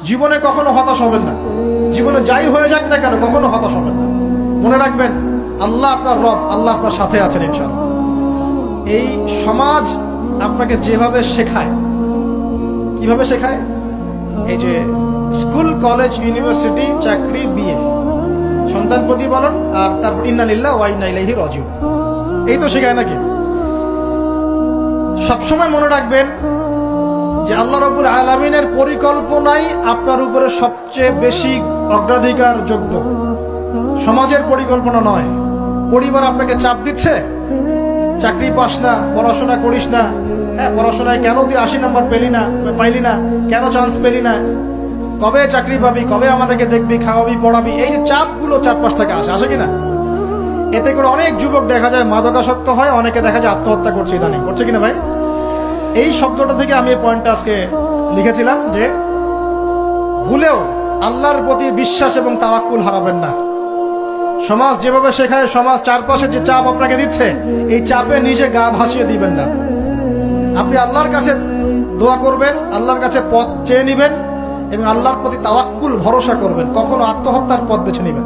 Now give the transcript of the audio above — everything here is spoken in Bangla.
জীবনে কখনো হতাশ হবেন না। জীবনে যাই হয়ে যাক না কেন কখনো হতাশ হবেন না। মনে রাখবেন আল্লাহ আপনার রব, আল্লাহ আপনার সাথে আছেন ইনশাআল্লাহ। এই সমাজ আপনাকে যেভাবে শেখায়, কিভাবে শেখায়, এই যে স্কুল, কলেজ, ইউনিভার্সিটি, চাকরি, বিয়ে, সন্তান প্রতিপালন, আর তারপর ইন্না লিল্লাহি ওয়া ইন্না ইলাইহি রাজিউন, এই তো শেখায় নাকি? সবসময় মনে রাখবেন যে আল্লাহ রাব্বুল আলামিনের পরিকল্পনাই আপনার উপরে সবচেয়ে বেশি অগ্রাধিকার যোগ্য, সমাজের পরিকল্পনা নয়। পরিবার আপনাকে চাপ দিচ্ছে, চাকরি পাস না, পড়াশোনা করিস না, হ্যাঁ পড়াশোনায় কেন তুই 80 নাম্বার পাইলি না, কেন চান্স পেলি না, কবে চাকরি পাবি, কবে আমাদেরকে দেখবি, খাওয়াবি, পড়াবি, এই যে চাপগুলো চারপাশ থেকে আসে কিনা? এতে করে অনেক যুবক দেখা যায় মাদকাসক্ত হয়, অনেকে দেখা যায় আত্মহত্যা করছে, ইদানিং করছে কিনা ভাই? এই শব্দটা থেকে আমি এই পয়েন্টটা আজকে লিখেছিলাম যে ভুলেও আল্লাহর প্রতি বিশ্বাস এবং তাওয়াক্কুল হারাবেন না। সমাজ যেভাবে শেখায়, সমাজ চারপাশে যে চাপ আপনাকে দিচ্ছে, এই চাপে নিজে গা ভাসিয়ে দিবেন না। আপনি আল্লাহর কাছে দোয়া করবেন, আল্লাহর কাছে পথ চেয়ে নিবেন এবং আল্লাহর প্রতি তাওয়াক্কুল ভরসা করবেন। কখনো আত্মহত্যার পথ বেছে নিবেন।